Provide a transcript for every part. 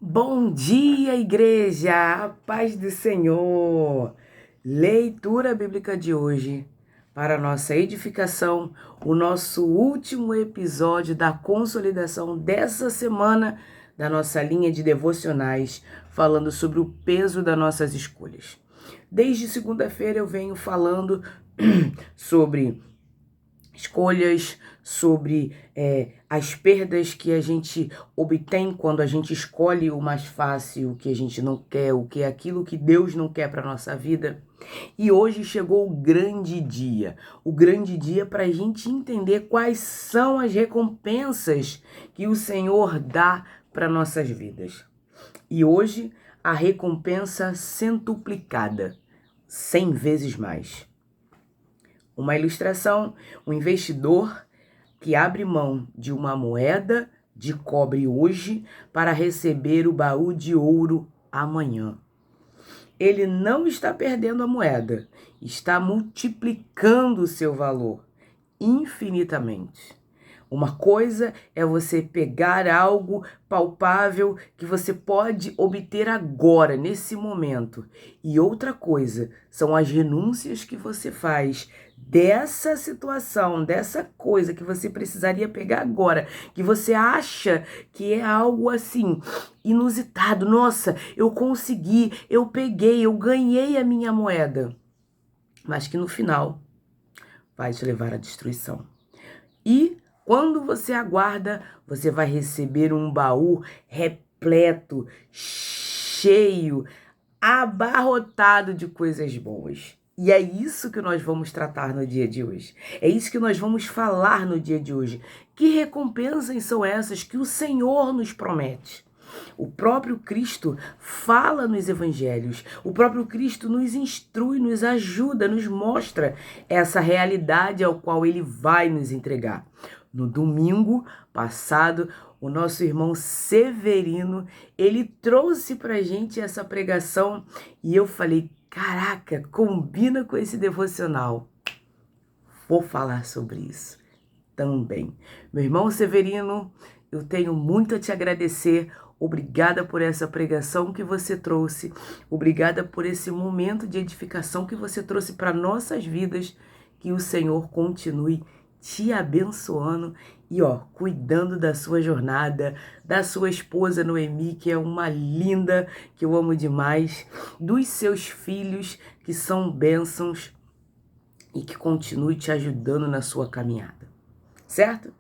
Bom dia, igreja! A paz do Senhor! Leitura bíblica de hoje, para nossa edificação, o nosso último episódio da consolidação dessa semana da nossa linha de devocionais, falando sobre o peso das nossas escolhas. Desde segunda-feira eu venho falando sobre escolhas, sobre as perdas que a gente obtém quando a gente escolhe o mais fácil, o que a gente não quer, o que é aquilo que Deus não quer para a nossa vida. E hoje chegou o grande dia para a gente entender quais são as recompensas que o Senhor dá para nossas vidas. E hoje a recompensa centuplicada, 100 vezes mais. Uma ilustração, um investidor que abre mão de uma moeda de cobre hoje para receber o baú de ouro amanhã. Ele não está perdendo a moeda, está multiplicando o seu valor infinitamente. Uma coisa é você pegar algo palpável que você pode obter agora, nesse momento. E outra coisa são as renúncias que você faz dessa situação, dessa coisa que você precisaria pegar agora, que você acha que é algo assim, inusitado. Nossa, eu consegui, eu peguei, eu ganhei a minha moeda. Mas que no final vai te levar à destruição. E quando você aguarda, você vai receber um baú repleto, cheio, abarrotado de coisas boas. E é isso que nós vamos tratar no dia de hoje. É isso que nós vamos falar no dia de hoje. Que recompensas são essas que o Senhor nos promete? O próprio Cristo fala nos evangelhos, o próprio Cristo nos instrui, nos ajuda, nos mostra essa realidade ao qual ele vai nos entregar. No domingo passado, o nosso irmão Severino, ele trouxe pra gente essa pregação e eu falei, caraca, combina com esse devocional. Vou falar sobre isso também. Meu irmão Severino, eu tenho muito a te agradecer. Obrigada por essa pregação que você trouxe. Obrigada por esse momento de edificação que você trouxe para nossas vidas. Que o Senhor continue te abençoando e cuidando da sua jornada, da sua esposa Noemi, que é uma linda, que eu amo demais, dos seus filhos, que são bênçãos e que continue te ajudando na sua caminhada. Certo?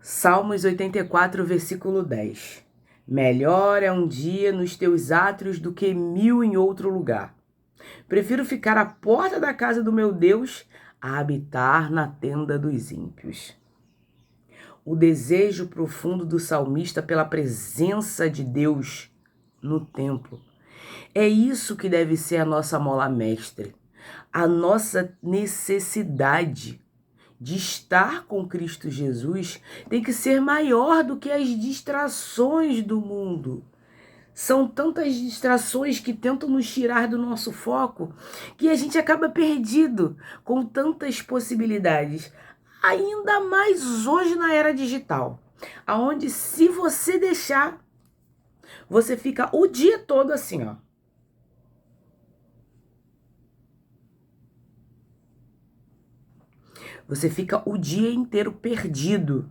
Salmos 84, versículo 10. Melhor é um dia nos teus átrios do que 1000 em outro lugar. Prefiro ficar à porta da casa do meu Deus a habitar na tenda dos ímpios. O desejo profundo do salmista pela presença de Deus no templo. É isso que deve ser a nossa mola mestre. A nossa necessidade de estar com Cristo Jesus tem que ser maior do que as distrações do mundo. São tantas distrações que tentam nos tirar do nosso foco que a gente acaba perdido com tantas possibilidades. Ainda mais hoje na era digital, aonde se você deixar, você fica o dia todo assim, Você fica o dia inteiro perdido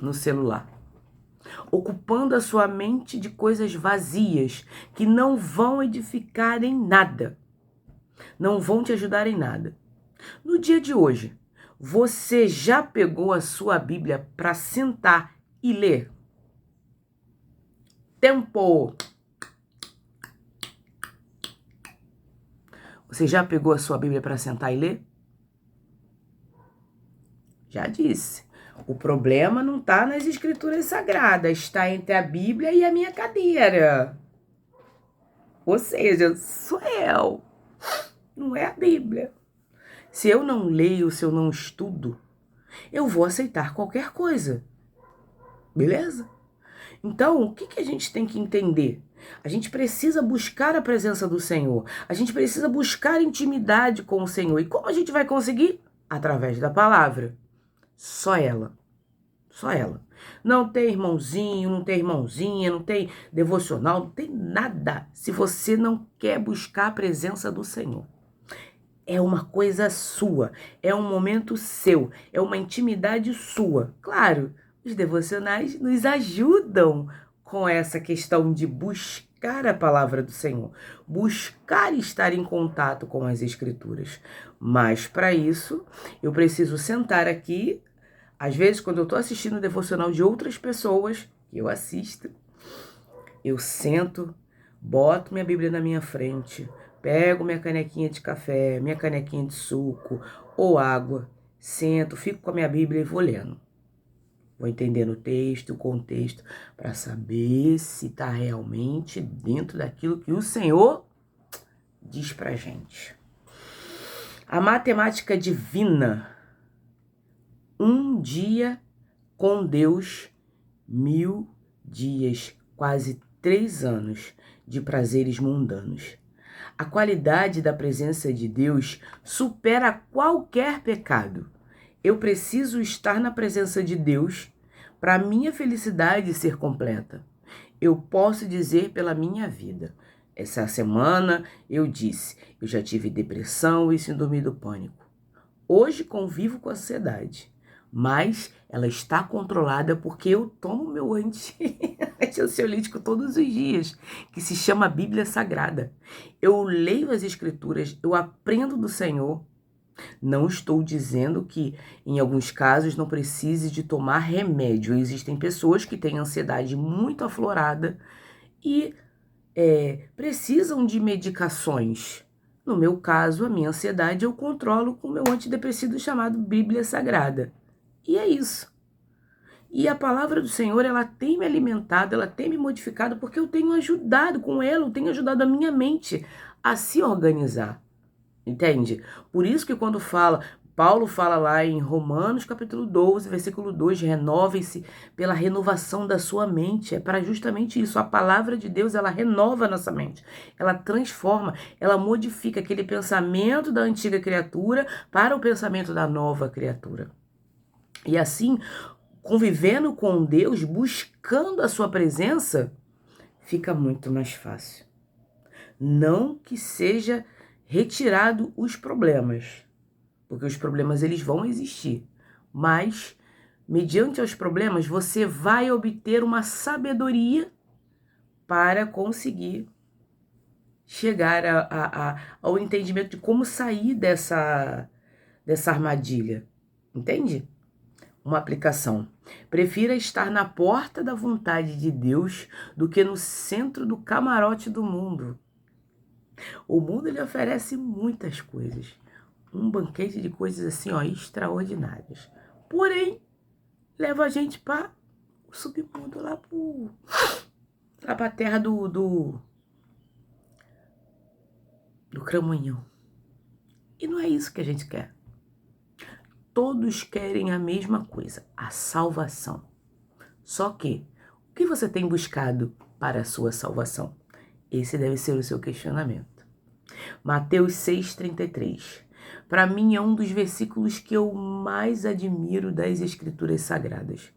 no celular, ocupando a sua mente de coisas vazias que não vão edificar em nada, não vão te ajudar em nada. No dia de hoje, você já pegou a sua Bíblia para sentar e ler? Tempo! Você já pegou a sua Bíblia para sentar e ler? Já disse. O problema não está nas escrituras sagradas, está entre a Bíblia e a minha cadeira. Ou seja, sou eu, não é a Bíblia. Se eu não leio, se eu não estudo, eu vou aceitar qualquer coisa. Beleza? Então, o que a gente tem que entender? A gente precisa buscar a presença do Senhor. A gente precisa buscar intimidade com o Senhor. E como a gente vai conseguir? Através da palavra. Só ela. Só ela. Não tem irmãozinho, não tem irmãozinha, não tem devocional, não tem nada se você não quer buscar a presença do Senhor. É uma coisa sua, é um momento seu, é uma intimidade sua. Claro, os devocionais nos ajudam com essa questão de buscar a palavra do Senhor, buscar estar em contato com as Escrituras. Mas para isso, eu preciso sentar aqui. Às vezes, quando eu estou assistindo o devocional de outras pessoas, que eu assisto, eu sento, boto minha Bíblia na minha frente, pego minha canequinha de café, minha canequinha de suco ou água, sento, fico com a minha Bíblia e vou lendo. Vou entendendo o texto, o contexto, para saber se está realmente dentro daquilo que o Senhor diz pra gente. A matemática divina. Um dia com Deus, 1000 dias, quase 3 anos de prazeres mundanos. A qualidade da presença de Deus supera qualquer pecado. Eu preciso estar na presença de Deus para a minha felicidade ser completa. Eu posso dizer pela minha vida. Essa semana eu disse, eu já tive depressão e síndrome do pânico. Hoje convivo com a ansiedade, mas ela está controlada porque eu tomo meu ansiolítico todos os dias, que se chama Bíblia Sagrada. Eu leio as Escrituras, eu aprendo do Senhor. Não estou dizendo que, em alguns casos, não precise de tomar remédio. Existem pessoas que têm ansiedade muito aflorada e precisam de medicações. No meu caso, a minha ansiedade eu controlo com o meu antidepressivo chamado Bíblia Sagrada. E é isso. E a palavra do Senhor, ela tem me alimentado, ela tem me modificado, porque eu tenho ajudado com ela, eu tenho ajudado a minha mente a se organizar. Entende? Por isso que quando Paulo fala lá em Romanos capítulo 12, versículo 2, renovem-se pela renovação da sua mente. É para justamente isso. A palavra de Deus, ela renova a nossa mente. Ela transforma, ela modifica aquele pensamento da antiga criatura para o pensamento da nova criatura. E assim, convivendo com Deus, buscando a sua presença, fica muito mais fácil. Não que seja retirado os problemas, porque os problemas eles vão existir, mas mediante os problemas você vai obter uma sabedoria para conseguir chegar ao entendimento de como sair dessa armadilha, entende? Uma aplicação. Prefira estar na porta da vontade de Deus do que no centro do camarote do mundo. O mundo ele oferece muitas coisas, um banquete de coisas assim, ó, extraordinárias. Porém, leva a gente para o submundo, lá para a terra do cramunhão. E não é isso que a gente quer. Todos querem a mesma coisa, a salvação. Só que, o que você tem buscado para a sua salvação? Esse deve ser o seu questionamento. Mateus 6,33. Para mim é um dos versículos que eu mais admiro das Escrituras Sagradas.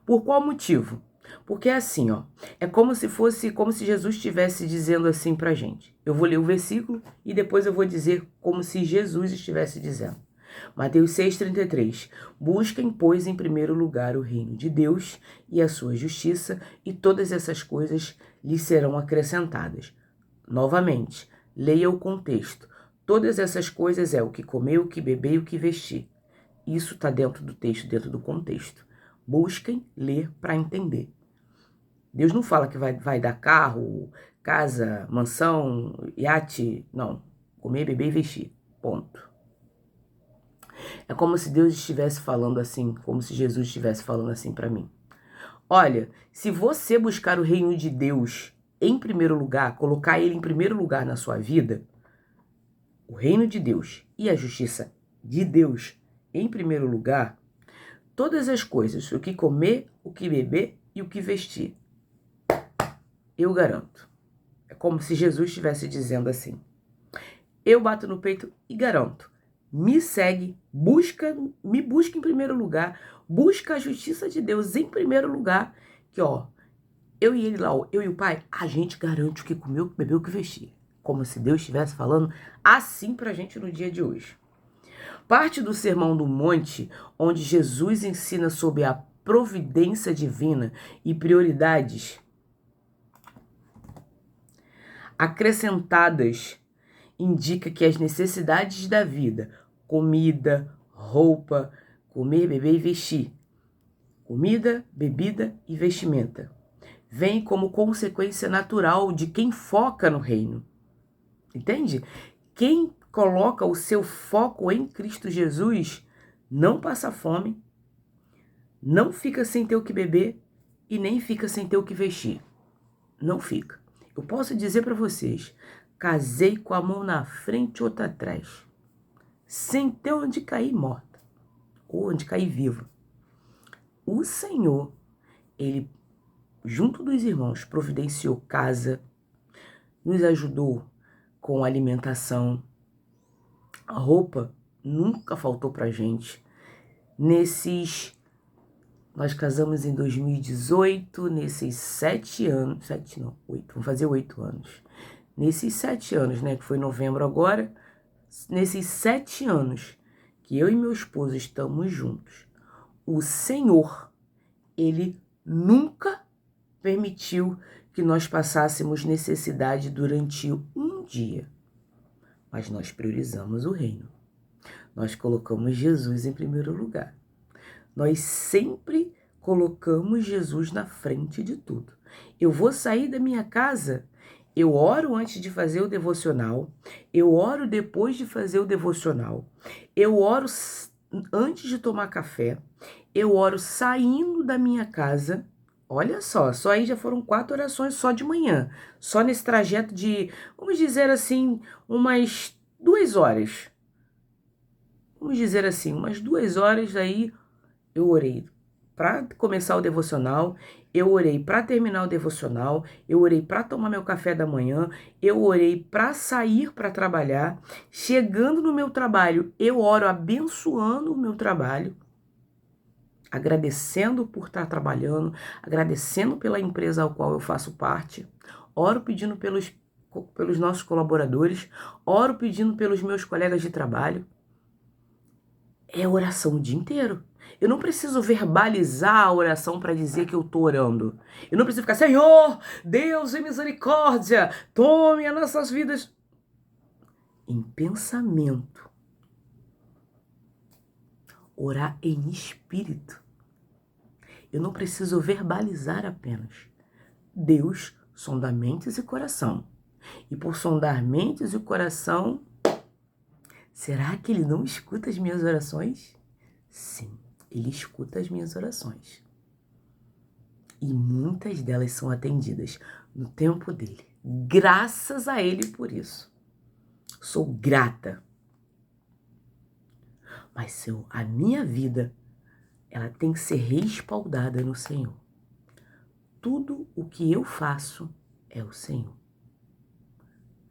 Por qual motivo? Porque é assim, ó, é como se Jesus estivesse dizendo assim pra gente. Eu vou ler o versículo e depois eu vou dizer como se Jesus estivesse dizendo. Mateus 6,33. Busquem, pois, em primeiro lugar o reino de Deus e a sua justiça, e todas essas coisas lhes serão acrescentadas. Novamente, leia o contexto. Todas essas coisas é o que comer, o que beber e o que vestir. Isso está dentro do texto, dentro do contexto. Busquem ler para entender. Deus não fala que vai dar carro, casa, mansão, iate. Não. Comer, beber e vestir. Ponto. É como se Deus estivesse falando assim, como se Jesus estivesse falando assim para mim. Olha, se você buscar o reino de Deus em primeiro lugar, colocar ele em primeiro lugar na sua vida, o reino de Deus e a justiça de Deus em primeiro lugar, todas as coisas, o que comer, o que beber e o que vestir, eu garanto. É como se Jesus estivesse dizendo assim. Eu bato no peito e garanto. me segue, me busca em primeiro lugar, busca a justiça de Deus em primeiro lugar, que eu e ele lá, eu e o pai, a gente garante o que comeu, o que bebeu, o que vestir. Como se Deus estivesse falando assim pra gente no dia de hoje. Parte do Sermão do Monte, onde Jesus ensina sobre a providência divina e prioridades acrescentadas, indica que as necessidades da vida, comida, roupa, comer, beber e vestir, comida, bebida e vestimenta, vem como consequência natural de quem foca no reino. Entende? Quem coloca o seu foco em Cristo Jesus não passa fome, não fica sem ter o que beber e nem fica sem ter o que vestir. Não fica. Eu posso dizer para vocês, casei com a mão na frente e outra atrás, sem ter onde cair morta ou onde cair viva. O Senhor, Ele, junto dos irmãos, providenciou casa, nos ajudou com alimentação, a roupa nunca faltou pra gente. Nós casamos em 2018, nesses 7 anos, 7 não, 8, vamos fazer 8 anos. Nesses 7 anos, né, que foi novembro agora, nesses 7 anos que eu e meu esposo estamos juntos, o Senhor, Ele nunca permitiu que nós passássemos necessidade durante um dia. Mas nós priorizamos o reino. Nós colocamos Jesus em primeiro lugar. Nós sempre colocamos Jesus na frente de tudo. Eu vou sair da minha casa, eu oro antes de fazer o devocional, eu oro depois de fazer o devocional, eu oro antes de tomar café, eu oro saindo da minha casa. Olha só aí já foram 4 orações só de manhã, só nesse trajeto de, vamos dizer assim, umas 2 horas. Vamos dizer assim, umas 2 horas aí eu orei para começar o devocional, eu orei para terminar o devocional, eu orei para tomar meu café da manhã, eu orei para sair para trabalhar. Chegando no meu trabalho, eu oro abençoando o meu trabalho, agradecendo por estar trabalhando, agradecendo pela empresa ao qual eu faço parte, oro pedindo pelos nossos colaboradores, oro pedindo pelos meus colegas de trabalho. É oração o dia inteiro. Eu não preciso verbalizar a oração para dizer que eu estou orando. Eu não preciso ficar, Senhor, Deus e misericórdia, tome as nossas vidas. Em pensamento. Orar em espírito. Eu não preciso verbalizar apenas. Deus sonda mentes e coração. E por sondar mentes e coração, será que Ele não escuta as minhas orações? Sim, Ele escuta as minhas orações. E muitas delas são atendidas no tempo dele. Graças a Ele por isso. Sou grata. Mas a minha vida, ela tem que ser respaldada no Senhor. Tudo o que eu faço é o Senhor.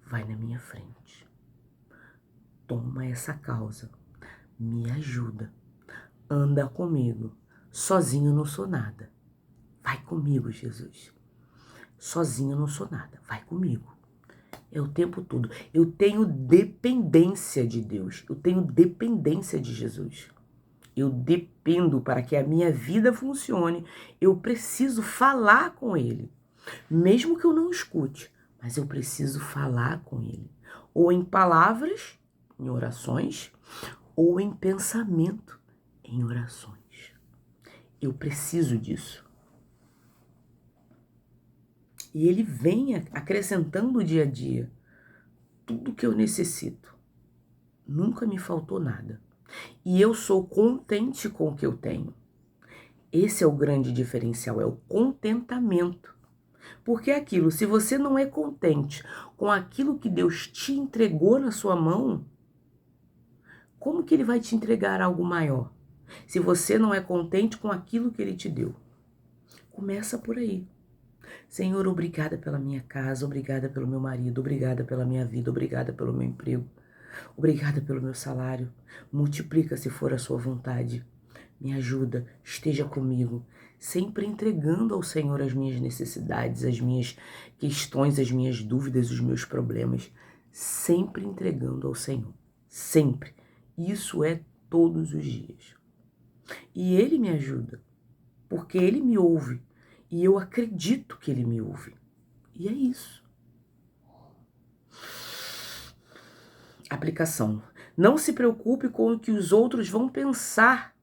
Vai na minha frente. Toma essa causa. Me ajuda. Anda comigo. Sozinho eu não sou nada. Vai comigo, Jesus. Sozinho eu não sou nada. Vai comigo. É o tempo todo. Eu tenho dependência de Deus. Eu tenho dependência de Jesus. Eu dependo para que a minha vida funcione. Eu preciso falar com Ele. Mesmo que eu não escute, mas eu preciso falar com Ele. Ou em palavras, em orações, ou em pensamento, em orações. Eu preciso disso. E Ele vem acrescentando o dia a dia tudo que eu necessito. Nunca me faltou nada. E eu sou contente com o que eu tenho. Esse é o grande diferencial, é o contentamento. Porque é aquilo, se você não é contente com aquilo que Deus te entregou na sua mão, como que Ele vai te entregar algo maior? Se você não é contente com aquilo que Ele te deu. Começa por aí. Senhor, obrigada pela minha casa, obrigada pelo meu marido, obrigada pela minha vida, obrigada pelo meu emprego. Obrigada pelo meu salário. Multiplica se for a sua vontade. Me ajuda, esteja comigo, sempre entregando ao Senhor as minhas necessidades, as minhas questões, as minhas dúvidas, os meus problemas. Sempre entregando ao Senhor. Sempre. Isso é todos os dias. E Ele me ajuda, porque Ele me ouve. E eu acredito que Ele me ouve. E é isso. Aplicação. Não se preocupe com o que os outros vão pensar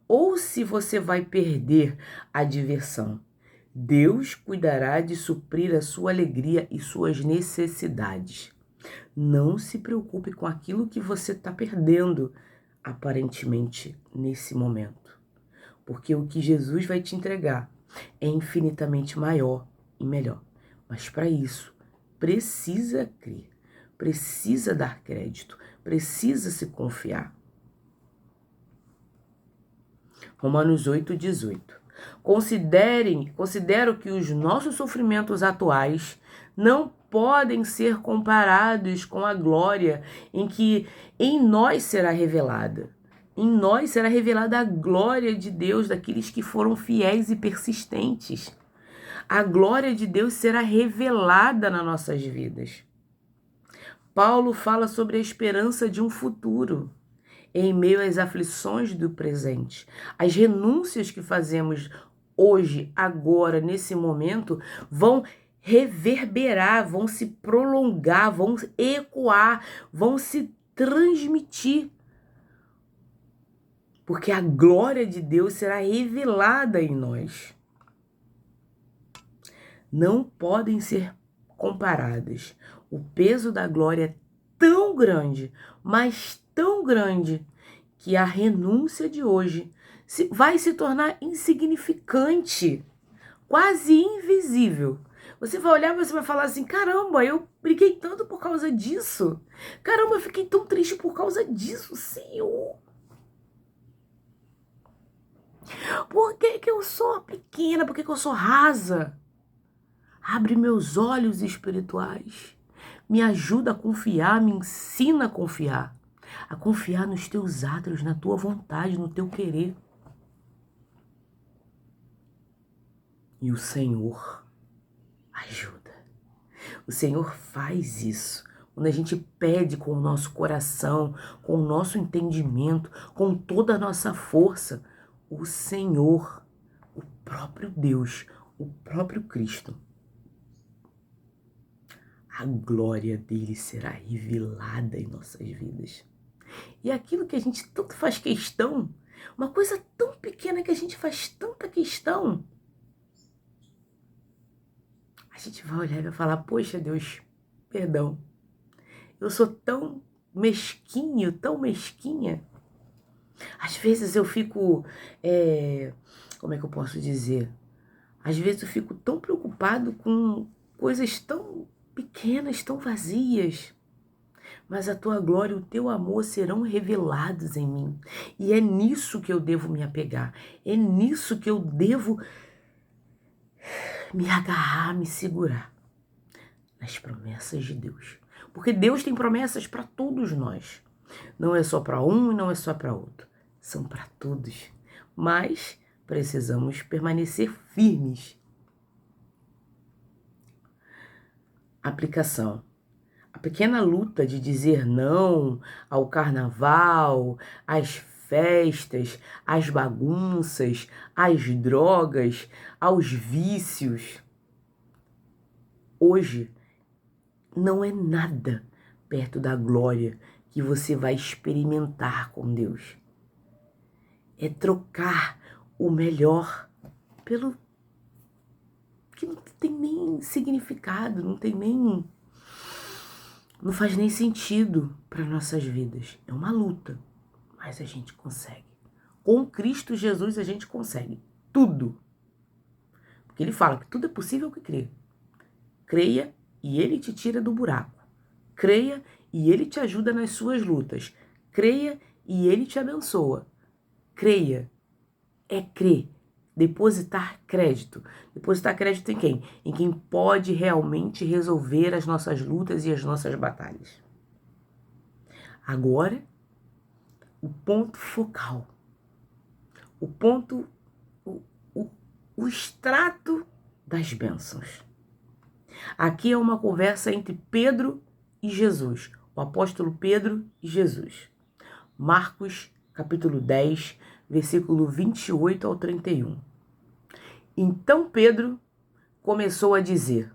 ou se você vai perder a diversão. Deus cuidará de suprir a sua alegria e suas necessidades. Não se preocupe com aquilo que você está perdendo, aparentemente, nesse momento. Porque o que Jesus vai te entregar é infinitamente maior e melhor. Mas para isso, precisa crer, precisa dar crédito, precisa se confiar. Romanos 8:18. Considero que os nossos sofrimentos atuais não podem ser comparados com a glória em que em nós será revelada. Em nós será revelada a glória de Deus daqueles que foram fiéis e persistentes. A glória de Deus será revelada nas nossas vidas. Paulo fala sobre a esperança de um futuro em meio às aflições do presente. As renúncias que fazemos hoje, agora, nesse momento, vão reverberar, vão se prolongar, vão ecoar, vão se transmitir. Porque a glória de Deus será revelada em nós. Não podem ser comparadas. O peso da glória é tão grande, mas tão grande, que a renúncia de hoje vai se tornar insignificante, quase invisível. Você vai olhar e você vai falar assim, caramba, eu briguei tanto por causa disso. Caramba, eu fiquei tão triste por causa disso, Senhor. Por que que eu sou pequena? Por que que eu sou rasa? Abre meus olhos espirituais. Me ajuda a confiar, me ensina a confiar nos teus atos, na tua vontade, no teu querer. E o Senhor ajuda. O Senhor faz isso. Quando a gente pede com o nosso coração, com o nosso entendimento, com toda a nossa força, o Senhor, o próprio Deus, o próprio Cristo, a glória dele será revelada em nossas vidas. E aquilo que a gente tanto faz questão, uma coisa tão pequena que a gente faz tanta questão, a gente vai olhar e vai falar, poxa Deus, perdão, eu sou tão mesquinho, tão mesquinha. Às vezes eu fico, como é que eu posso dizer? Às vezes eu fico tão preocupado com coisas tão pequenas, tão vazias. Mas a tua glória e o teu amor serão revelados em mim. E é nisso que eu devo me apegar. É nisso que eu devo me agarrar, me segurar. Nas promessas de Deus. Porque Deus tem promessas para todos nós. Não é só para um e não é só para outro. São para todos. Mas precisamos permanecer firmes. Aplicação. A pequena luta de dizer não ao carnaval, às festas, às bagunças, às drogas, aos vícios, hoje não é nada perto da glória que você vai experimentar com Deus. É trocar o melhor pelo que não tem nem significado, não faz nem sentido para nossas vidas. É uma luta, mas a gente consegue. Com Cristo Jesus a gente consegue tudo. Porque ele fala que tudo é possível que crê. Creia e ele te tira do buraco. Creia e ele te ajuda nas suas lutas. Creia e ele te abençoa. Creia é crer. Depositar crédito. Depositar crédito em quem? Em quem pode realmente resolver as nossas lutas e as nossas batalhas. Agora, o ponto focal, o ponto, o extrato das bênçãos. Aqui é uma conversa entre Pedro e Jesus, o apóstolo Pedro e Jesus. Marcos, capítulo 10, versículo 28 ao 31. Então Pedro começou a dizer: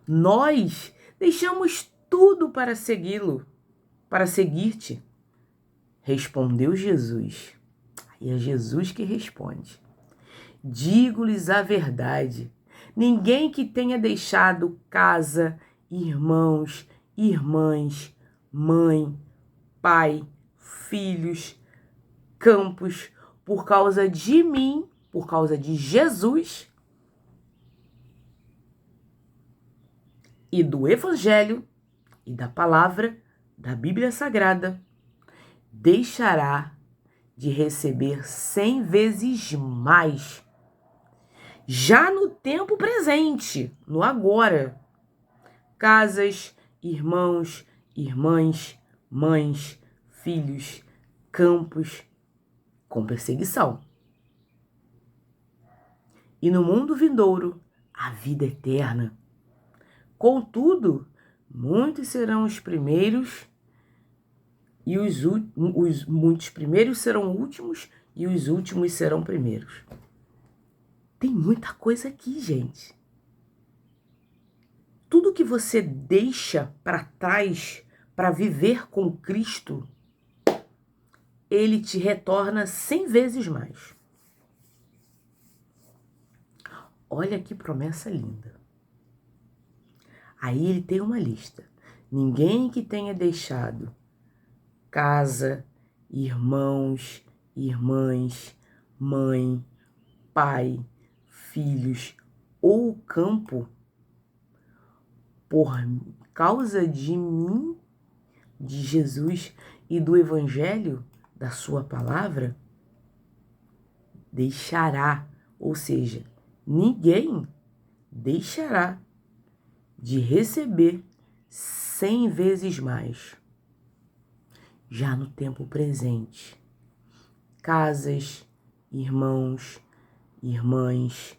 nós deixamos tudo para segui-lo, para seguir-te. Respondeu Jesus. E é Jesus que responde: digo-lhes a verdade, ninguém que tenha deixado casa, irmãos, irmãs, mãe, pai, filhos, campos, por causa de mim, por causa de Jesus e do Evangelho e da palavra da Bíblia Sagrada, deixará de receber 100 vezes mais, já no tempo presente, no agora, casas, irmãos, irmãs, mães, filhos, campos, com perseguição. E no mundo vindouro, a vida eterna. Contudo, muitos serão os primeiros e muitos primeiros serão últimos e os últimos serão primeiros. Tem muita coisa aqui, gente. Tudo que você deixa para trás para viver com Cristo, Ele te retorna 100 vezes mais. Olha que promessa linda. Aí ele tem uma lista. Ninguém que tenha deixado casa, irmãos, irmãs, mãe, pai, filhos ou campo, por causa de mim, de Jesus e do Evangelho, da sua palavra, deixará, ou seja, ninguém deixará de receber 100 vezes mais, já no tempo presente. Casas, irmãos, irmãs,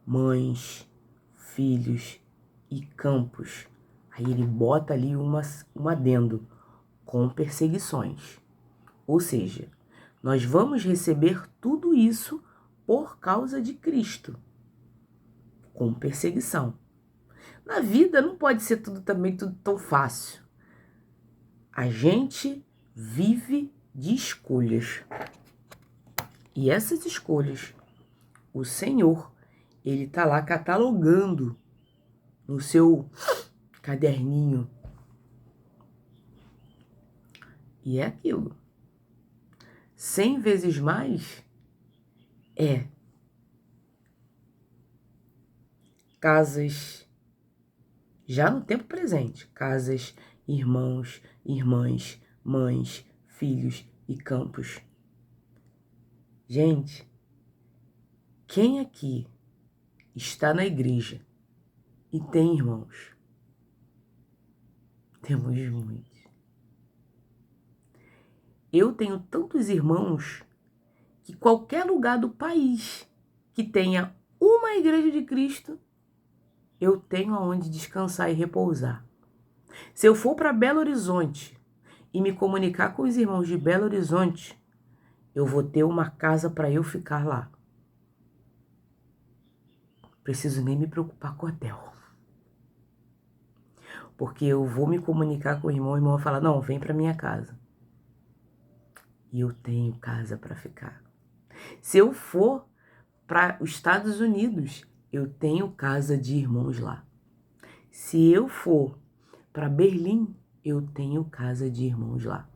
mães, filhos e campos. Aí ele bota ali um adendo, com perseguições. Ou seja, nós vamos receber tudo isso por causa de Cristo, com perseguição. Na vida não pode ser tudo tão fácil. A gente vive de escolhas. E essas escolhas, o Senhor, Ele tá lá catalogando no seu caderninho. E é aquilo. 100 vezes mais é casas, já no tempo presente, casas, irmãos, irmãs, mães, filhos e campos. Gente, quem aqui está na igreja e tem irmãos? Temos muitos. Eu tenho tantos irmãos que qualquer lugar do país que tenha uma igreja de Cristo, eu tenho aonde descansar e repousar. Se eu for para Belo Horizonte e me comunicar com os irmãos de Belo Horizonte, eu vou ter uma casa para eu ficar lá. Preciso nem me preocupar com o hotel. Porque eu vou me comunicar com o irmão vai falar, não, vem para minha casa. E eu tenho casa para ficar. Se eu for para os Estados Unidos, eu tenho casa de irmãos lá. Se eu for para Berlim, eu tenho casa de irmãos lá.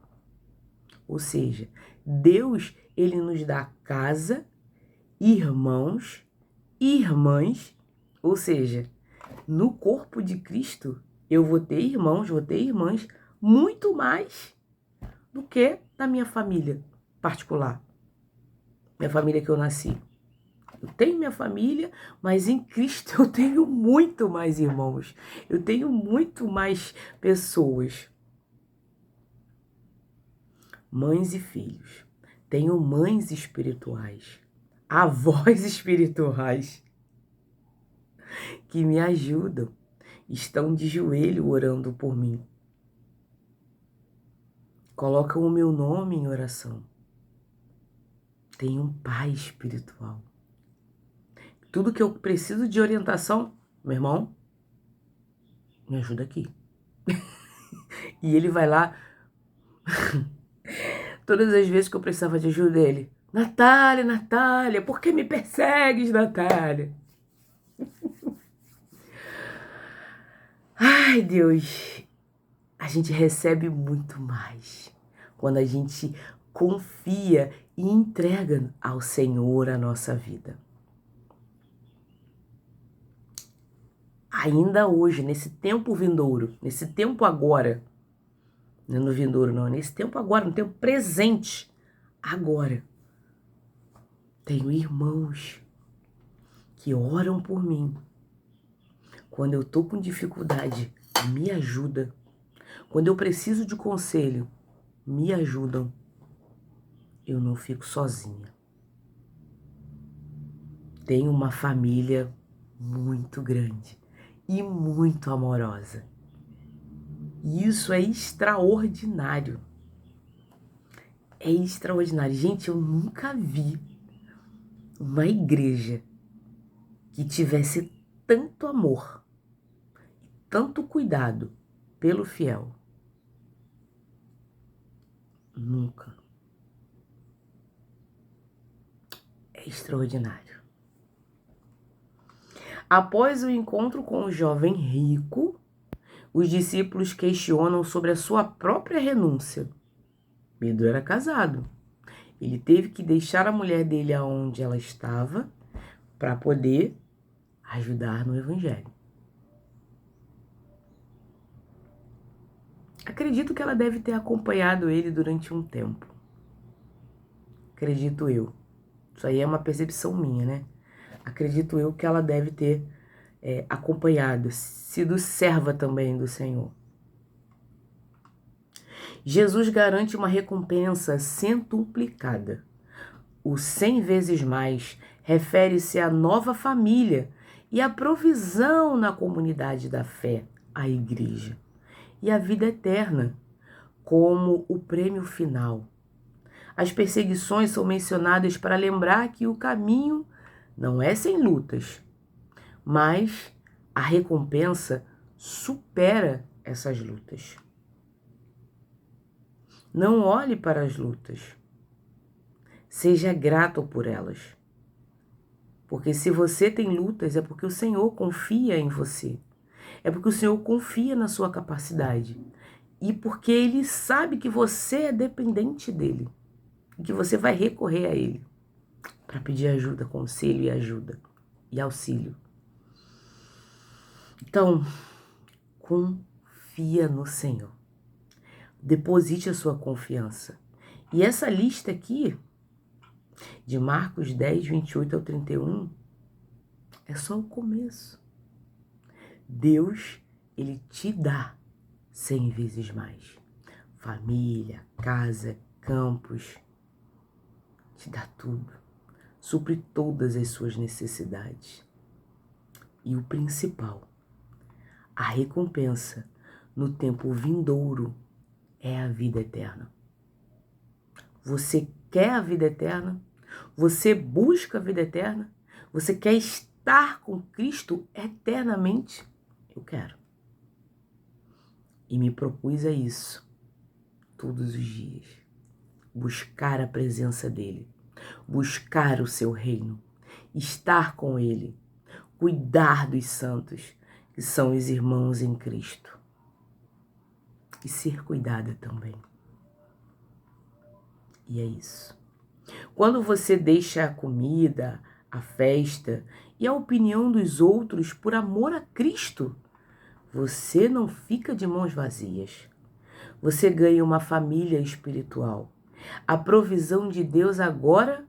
Ou seja, Deus, Ele nos dá casa, irmãos, irmãs, ou seja, no corpo de Cristo, eu vou ter irmãos, vou ter irmãs, muito mais do que na minha família particular. Minha família que eu nasci. Eu tenho minha família, mas em Cristo eu tenho muito mais irmãos. Eu tenho muito mais pessoas. mães e filhos. Tenho mães espirituais, avós espirituais que me ajudam, estão de joelho orando por mim. Colocam o meu nome em oração. Tenho um pai espiritual. Tudo que eu preciso de orientação, meu irmão, me ajuda aqui. E ele vai lá, todas as vezes que eu precisava de ajuda dele. Natália, Natália, por que me persegues, Natália? Ai, Deus, a gente recebe muito mais quando a gente confia e entrega ao Senhor a nossa vida. Ainda hoje, nesse tempo vindouro, nesse tempo agora, não é no vindouro não, nesse tempo agora, no tempo presente, agora, tenho irmãos que oram por mim. Quando eu tô com dificuldade, me ajuda. Quando eu preciso de conselho, me ajudam. Eu não fico sozinha. Tenho uma família muito grande e muito amorosa. E isso é extraordinário. É extraordinário. Gente, eu nunca vi uma igreja que tivesse tanto amor, tanto cuidado pelo fiel. Nunca. É extraordinário. Após o encontro com o jovem rico, os discípulos questionam sobre a sua própria renúncia. Pedro era casado. Ele teve que deixar a mulher dele aonde ela estava para poder ajudar no evangelho. Acredito que ela deve ter acompanhado ele durante um tempo. Acredito eu. Isso aí é uma percepção minha, né? Acredito eu que ela deve ter acompanhado, sido serva também do Senhor. Jesus garante uma recompensa centuplicada. O 100 vezes mais refere-se à nova família e à provisão na comunidade da fé, a igreja, e a vida eterna, como o prêmio final. As perseguições são mencionadas para lembrar que o caminho não é sem lutas, mas a recompensa supera essas lutas. Não olhe para as lutas. Seja grato por elas. Porque se você tem lutas, é porque o Senhor confia em você. É porque o Senhor confia na sua capacidade. E porque Ele sabe que você é dependente dEle. E que você vai recorrer a Ele para pedir ajuda, conselho e ajuda e auxílio. Então, confia no Senhor. Deposite a sua confiança. E essa lista aqui, de Marcos 10, 28 ao 31, é só o começo. Deus, Ele te dá 100 vezes mais. Família, casa, campos, te dá tudo. Supre todas as suas necessidades. E o principal, a recompensa no tempo vindouro é a vida eterna. Você quer a vida eterna? Você busca a vida eterna? Você quer estar com Cristo eternamente? Eu quero. E me propus a isso todos os dias. Buscar a presença dEle. Buscar o seu reino. Estar com Ele. Cuidar dos santos, que são os irmãos em Cristo. E ser cuidada também. E é isso. Quando você deixa a comida, a festa e a opinião dos outros por amor a Cristo, você não fica de mãos vazias. Você ganha uma família espiritual, a provisão de Deus agora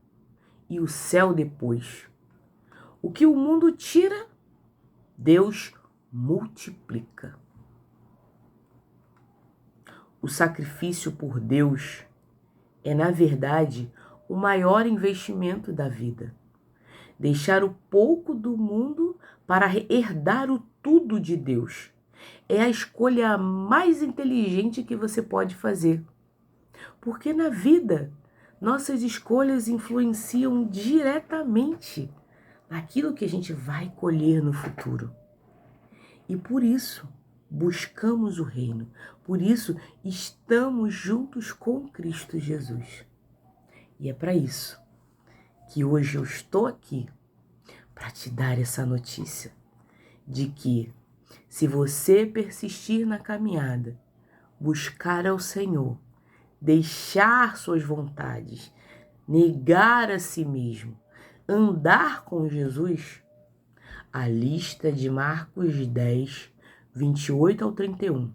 e o céu depois. O que o mundo tira, Deus multiplica. O sacrifício por Deus é, na verdade, o maior investimento da vida. Deixar o pouco do mundo para herdar o tudo de Deus é a escolha mais inteligente que você pode fazer. Porque na vida, nossas escolhas influenciam diretamente naquilo que a gente vai colher no futuro. E por isso, buscamos o reino. Por isso, estamos juntos com Cristo Jesus. E é para isso que hoje eu estou aqui para te dar essa notícia de que, se você persistir na caminhada, buscar ao Senhor, deixar suas vontades, negar a si mesmo, andar com Jesus, a lista de Marcos 10, 28 ao 31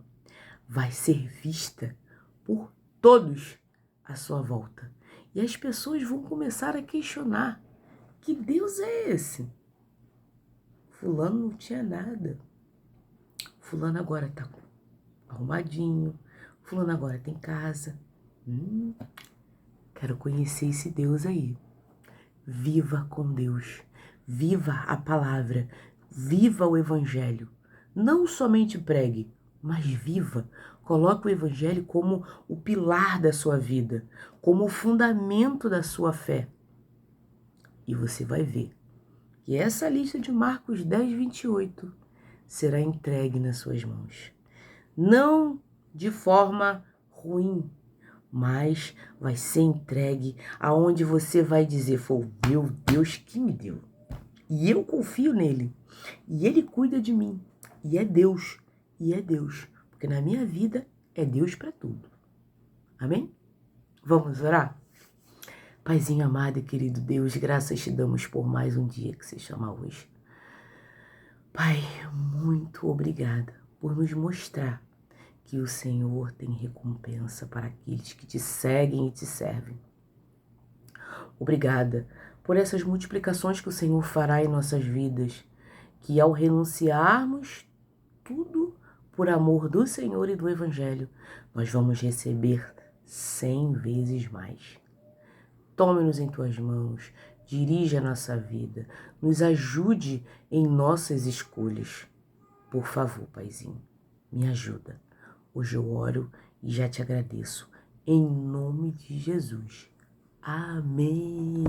vai ser vista por todos à sua volta. E as pessoas vão começar a questionar: que Deus é esse? Fulano não tinha nada. Fulano agora tá arrumadinho. Fulano agora tem casa. Quero conhecer esse Deus aí. Viva com Deus. Viva a palavra. Viva o Evangelho. Não somente pregue, mas viva. Coloque o Evangelho como o pilar da sua vida, como o fundamento da sua fé. E você vai ver que essa lista de Marcos 10, 28 será entregue nas suas mãos. Não de forma ruim, mas vai ser entregue aonde você vai dizer: foi meu Deus que me deu. E eu confio nele. E ele cuida de mim. E é Deus. E é Deus. Porque na minha vida é Deus para tudo. Amém? Vamos orar? Paizinho amado e querido Deus, graças te damos por mais um dia que se chama hoje. Pai, muito obrigada por nos mostrar que o Senhor tem recompensa para aqueles que te seguem e te servem. Obrigada por essas multiplicações que o Senhor fará em nossas vidas, que ao renunciarmos tudo por amor do Senhor e do Evangelho, nós vamos receber 100 vezes mais. Tome-nos em tuas mãos, dirige a nossa vida, nos ajude em nossas escolhas. Por favor, Paizinho, me ajuda. Hoje eu oro e já te agradeço. Em nome de Jesus. Amém.